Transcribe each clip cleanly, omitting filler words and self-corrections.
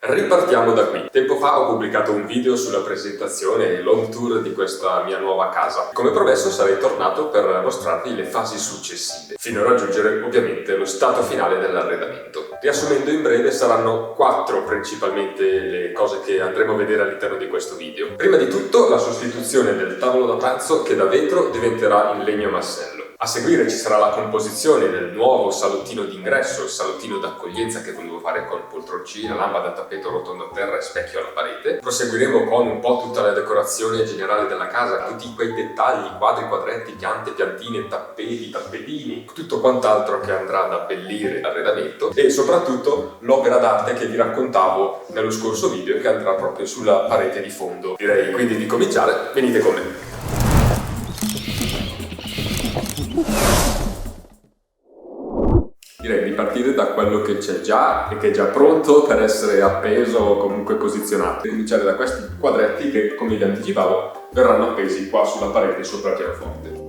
Ripartiamo da qui. Tempo fa ho pubblicato un video sulla presentazione e l'home tour di questa mia nuova casa. Come promesso sarei tornato per mostrarvi le fasi successive, fino a raggiungere ovviamente lo stato finale dell'arredamento. Riassumendo in breve, saranno 4 principalmente le cose che andremo a vedere all'interno di questo video. Prima di tutto la sostituzione del tavolo da pranzo che da vetro diventerà in legno massello. A seguire ci sarà la composizione del nuovo salottino d'ingresso, il salottino d'accoglienza che volevo fare con poltroncina, lampada a tappeto rotondo a terra e specchio alla parete. Proseguiremo con un po' tutta la decorazione generale della casa, tutti quei dettagli, quadri, quadretti, piante, piantine, tappeti, tappetini, tutto quant'altro che andrà ad abbellire l'arredamento e soprattutto l'opera d'arte che vi raccontavo nello scorso video che andrà proprio sulla parete di fondo. Direi quindi di cominciare, venite con me. Direi di partire da quello che c'è già e che è già pronto per essere appeso o comunque posizionato. Cominciare da questi quadretti che, come vi anticipavo, verranno appesi qua sulla parete sopra il pianoforte.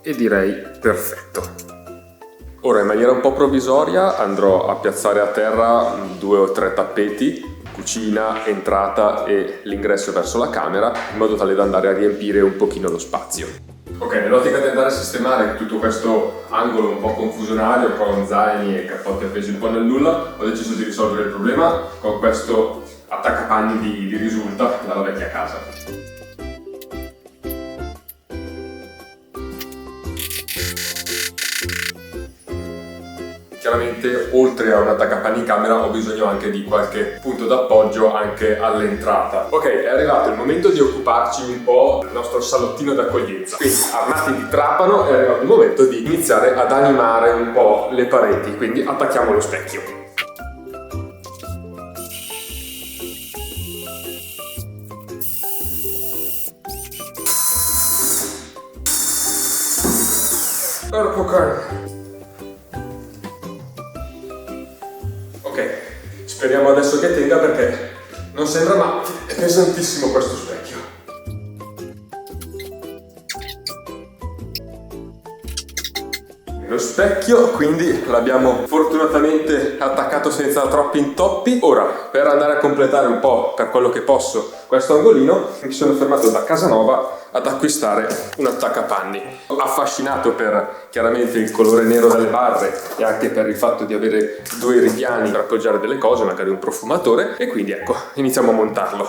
E direi perfetto. Ora in maniera un po' provvisoria andrò a piazzare a terra 2 o 3 tappeti, cucina, entrata e l'ingresso verso la camera, in modo tale da andare a riempire un pochino lo spazio. Ok, nell'ottica di andare a sistemare tutto questo angolo un po' confusionario con zaini e cappotti appesi un po' nel nulla, ho deciso di risolvere il problema con questo attaccapanni di risulta dalla vecchia casa. Chiaramente oltre a un attaccapanni in camera ho bisogno anche di qualche punto d'appoggio anche all'entrata. Ok, è arrivato il momento di occuparci un po' del nostro salottino d'accoglienza. Quindi armati di trapano è arrivato il momento di iniziare ad animare un po' le pareti, quindi attacchiamo lo specchio. Porco cane. Ok, speriamo adesso che tenga perché non sembra, ma è pesantissimo questo specchio. Lo specchio quindi l'abbiamo fortunatamente attaccato senza troppi intoppi. Ora, per andare a completare un po' per quello che posso questo angolino, mi sono fermato da Casanova ad acquistare un attaccapanni. Affascinato per chiaramente il colore nero delle barre e anche per il fatto di avere 2 ripiani per appoggiare delle cose, magari un profumatore, e quindi ecco, iniziamo a montarlo.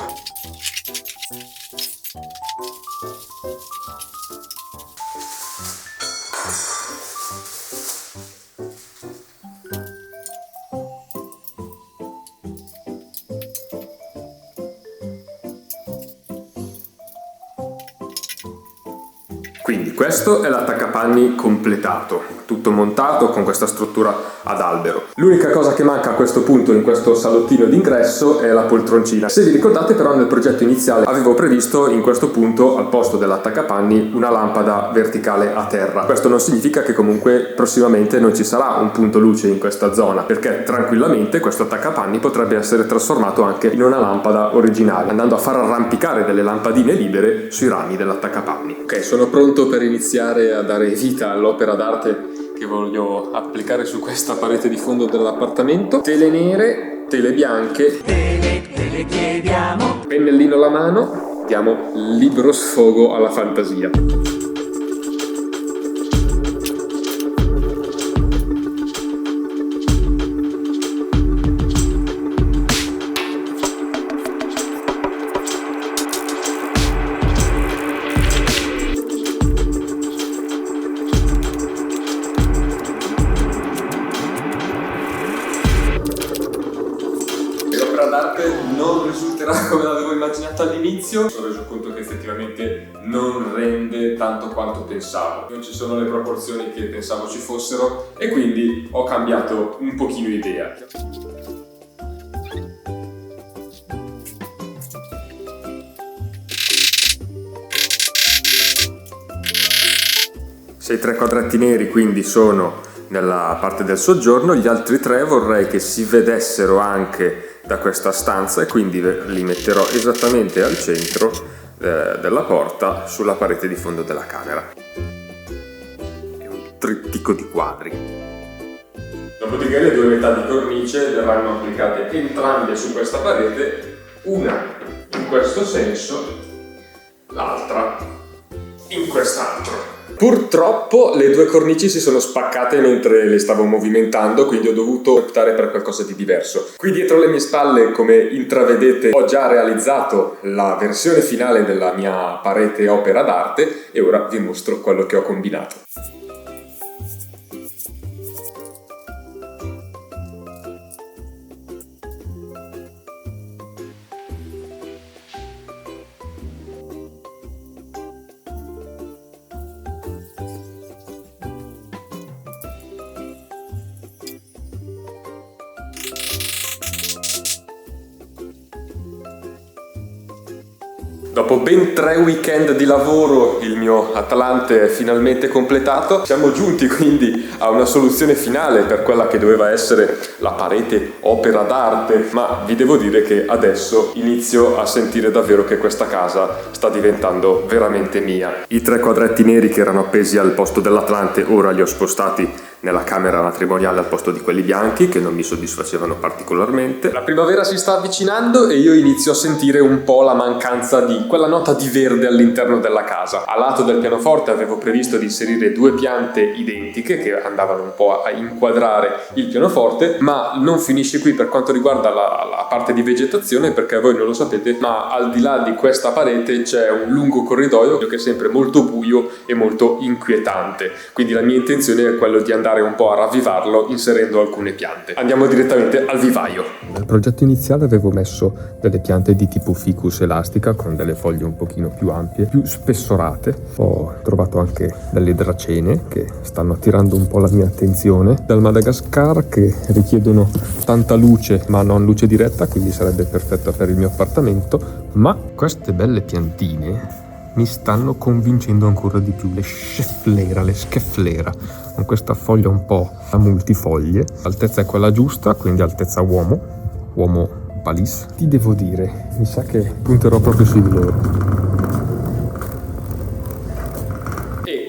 Quindi questo è l'attaccapanni completato, tutto montato con questa struttura ad albero. L'unica cosa che manca a questo punto in questo salottino d'ingresso è la poltroncina. Se vi ricordate però nel progetto iniziale avevo previsto in questo punto al posto dell'attaccapanni una lampada verticale a terra. Questo non significa che comunque prossimamente non ci sarà un punto luce in questa zona, perché tranquillamente questo attaccapanni potrebbe essere trasformato anche in una lampada originale, andando a far arrampicare delle lampadine libere sui rami dell'attaccapanni. Ok, sono pronto per iniziare a dare vita all'opera d'arte che voglio applicare su questa parete di fondo dell'appartamento. Tele nere, tele bianche, tele chiediamo, pennellino alla mano, diamo libero sfogo alla fantasia. D'arte non risulterà come l'avevo immaginato all'inizio. Mi sono reso conto che effettivamente non rende tanto quanto pensavo, non ci sono le proporzioni che pensavo ci fossero e quindi ho cambiato un pochino idea. Se i 3 quadretti neri quindi sono nella parte del soggiorno, gli altri 3 vorrei che si vedessero anche da questa stanza e quindi li metterò esattamente al centro della porta sulla parete di fondo della camera. trittico di quadri. Dopodiché le due metà di cornice verranno applicate entrambe su questa parete, una in questo senso, l'altra in quest'altro. Purtroppo le due cornici si sono spaccate mentre le stavo movimentando, quindi ho dovuto optare per qualcosa di diverso. Qui dietro le mie spalle, come intravedete, ho già realizzato la versione finale della mia parete opera d'arte e ora vi mostro quello che ho combinato. Dopo ben 3 weekend di lavoro il mio Atlante è finalmente completato. Siamo giunti quindi a una soluzione finale per quella che doveva essere la parete opera d'arte, ma vi devo dire che adesso inizio a sentire davvero che questa casa sta diventando veramente mia. I 3 quadretti neri che erano appesi al posto dell'Atlante ora li ho spostati nella camera matrimoniale al posto di quelli bianchi, che non mi soddisfacevano particolarmente. La primavera si sta avvicinando e io inizio a sentire un po' la mancanza di quella nota di verde all'interno della casa. A lato del pianoforte avevo previsto di inserire 2 piante identiche che andavano un po' a inquadrare il pianoforte, ma non finisce qui per quanto riguarda la parte di vegetazione, perché voi non lo sapete, ma al di là di questa parete c'è un lungo corridoio che è sempre molto buio e molto inquietante. Quindi la mia intenzione è quello di andare un po' a ravvivarlo inserendo alcune piante. Andiamo direttamente al vivaio. Nel progetto iniziale avevo messo delle piante di tipo ficus elastica con delle foglie un pochino più ampie, più spessorate. Ho trovato anche delle dracene che stanno attirando un po' la mia attenzione, dal Madagascar, che richiedono tanta luce ma non luce diretta, quindi sarebbe perfetta per il mio appartamento. Ma queste belle piantine mi stanno convincendo ancora di più. Le schefflera, con questa foglia un po' a multifoglie. L'altezza è quella giusta, quindi altezza uomo palis. Ti devo dire, mi sa che punterò proprio su di loro.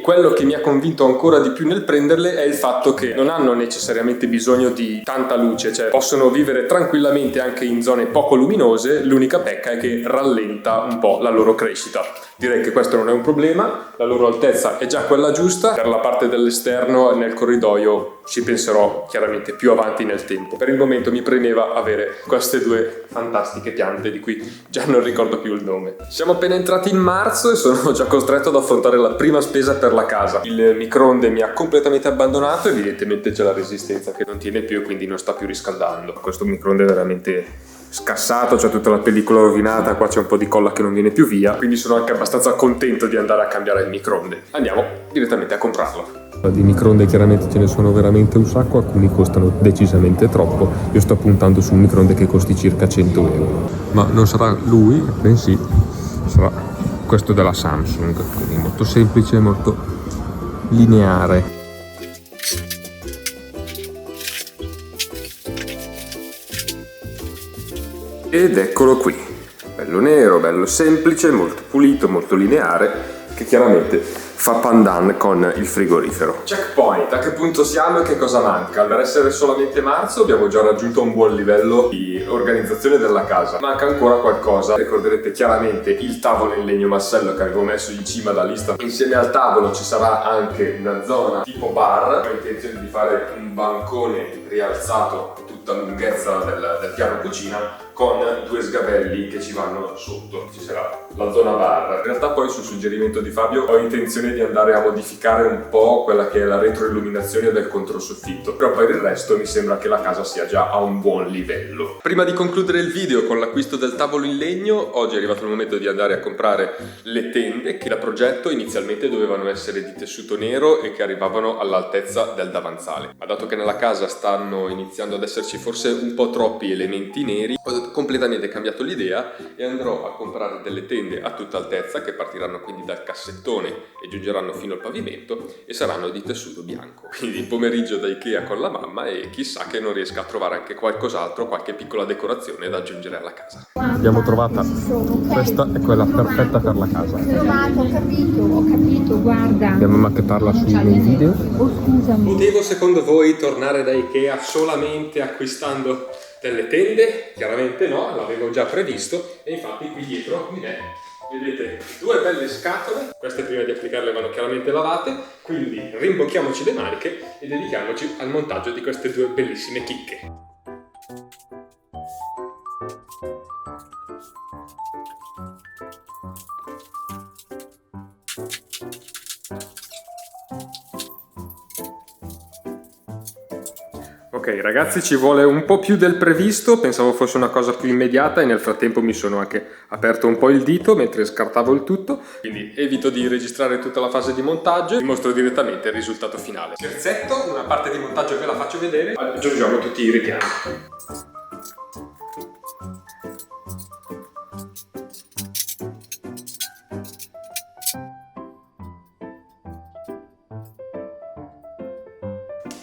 Quello che mi ha convinto ancora di più nel prenderle è il fatto che non hanno necessariamente bisogno di tanta luce, cioè possono vivere tranquillamente anche in zone poco luminose. L'unica pecca è che rallenta un po' la loro crescita. Direi che questo non è un problema, la loro altezza è già quella giusta. Per la parte dell'esterno nel corridoio ci penserò chiaramente più avanti nel tempo. Per il momento mi premeva avere queste 2 fantastiche piante di cui già non ricordo più il nome. Siamo appena entrati in marzo e sono già costretto ad affrontare la prima spesa per la casa. Il microonde mi ha completamente abbandonato, evidentemente c'è la resistenza che non tiene più e quindi non sta più riscaldando. Questo microonde è veramente scassato, c'è tutta la pellicola rovinata, qua c'è un po' di colla che non viene più via, quindi sono anche abbastanza contento di andare a cambiare il microonde. Andiamo direttamente a comprarlo. Di microonde chiaramente ce ne sono veramente un sacco, alcuni costano decisamente troppo. Io sto puntando su un microonde che costi circa 100 euro. Ma non sarà lui, bensì sarà questo della Samsung, quindi molto semplice, molto lineare. Ed eccolo qui, bello nero, bello semplice, molto pulito, molto lineare, che chiaramente fa pandan con il frigorifero. Checkpoint, a che punto siamo e che cosa manca? Per essere solamente marzo abbiamo già raggiunto un buon livello di organizzazione della casa. Manca ancora qualcosa. Ricorderete chiaramente il tavolo in legno massello che avevo messo in cima alla lista. Insieme al tavolo ci sarà anche una zona tipo bar. Ho intenzione di fare un bancone rialzato a tutta lunghezza del piano cucina con 2 sgabelli che ci vanno sotto. Ci sarà la zona bar. In realtà poi, su suggerimento di Fabio, ho intenzione di andare a modificare un po' quella che è la retroilluminazione del controsoffitto, però per il resto mi sembra che la casa sia già a un buon livello. Prima di concludere il video con l'acquisto del tavolo in legno, oggi è arrivato il momento di andare a comprare le tende che da progetto inizialmente dovevano essere di tessuto nero e che arrivavano all'altezza del davanzale. Ma dato che nella casa stanno iniziando ad esserci forse un po' troppi elementi neri, ho ho completamente cambiato l'idea e andrò a comprare delle tende a tutta altezza che partiranno quindi dal cassettone e giungeranno fino al pavimento e saranno di tessuto bianco. Quindi il pomeriggio da Ikea con la mamma e chissà che non riesca a trovare anche qualcos'altro, qualche piccola decorazione da aggiungere alla casa. Abbiamo trovata, questa è quella perfetta per la casa. Ho capito, guarda. Mia mamma che parla sui miei video. Oh, scusami. Potevo secondo voi tornare da Ikea solamente acquistando delle tende? Chiaramente no, l'avevo già previsto e infatti qui dietro mi è, vedete, due belle scatole. Queste prima di applicarle vanno chiaramente lavate, quindi rimbocchiamoci le maniche e dedichiamoci al montaggio di queste due bellissime chicche. Ok ragazzi, ci vuole un po' più del previsto, pensavo fosse una cosa più immediata e nel frattempo mi sono anche aperto un po' il dito mentre scartavo il tutto, quindi evito di registrare tutta la fase di montaggio e vi mostro direttamente il risultato finale. Scherzetto, una parte di montaggio ve la faccio vedere, aggiungiamo tutti i ripiani.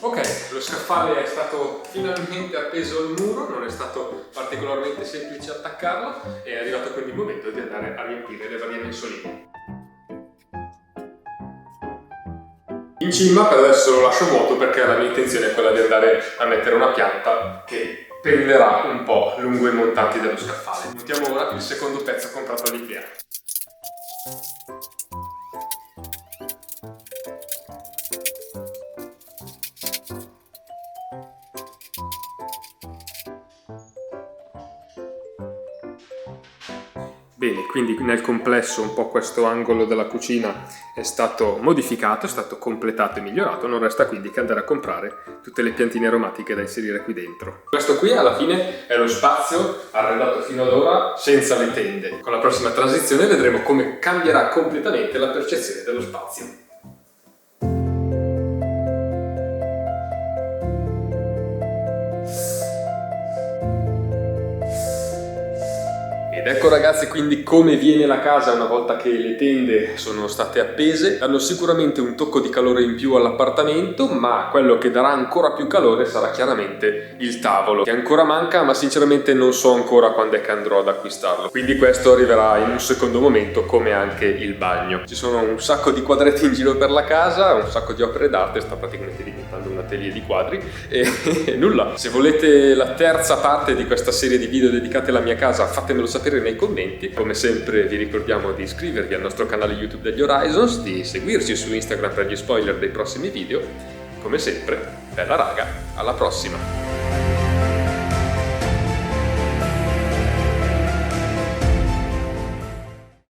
Ok, lo scaffale è stato finalmente appeso al muro, non è stato particolarmente semplice attaccarlo e è arrivato quindi il momento di andare a riempire le varie mensoline. In cima per adesso lo lascio vuoto perché la mia intenzione è quella di andare a mettere una pianta che penderà un po' lungo i montanti dello scaffale. Montiamo ora il secondo pezzo comprato all'Ikea. Bene, quindi nel complesso un po' questo angolo della cucina è stato modificato, è stato completato e migliorato, non resta quindi che andare a comprare tutte le piantine aromatiche da inserire qui dentro. Questo qui alla fine è lo spazio arredato fino ad ora senza le tende. Con la prossima transizione vedremo come cambierà completamente la percezione dello spazio. Ed ecco ragazzi quindi come viene la casa una volta che le tende sono state appese. Danno sicuramente un tocco di calore in più all'appartamento, ma quello che darà ancora più calore sarà chiaramente il tavolo, che ancora manca, ma sinceramente non so ancora quando è che andrò ad acquistarlo. Quindi questo arriverà in un secondo momento, come anche il bagno. Ci sono un sacco di quadretti in giro per la casa, un sacco di opere d'arte, sta praticamente diventando un atelier di quadri e nulla. Se volete la terza parte di questa serie di video dedicate alla mia casa, fatemelo sapere nei commenti. Come sempre vi ricordiamo di iscrivervi al nostro canale YouTube degli Horizons, di seguirci su Instagram per gli spoiler dei prossimi video. Come sempre, bella raga, alla prossima!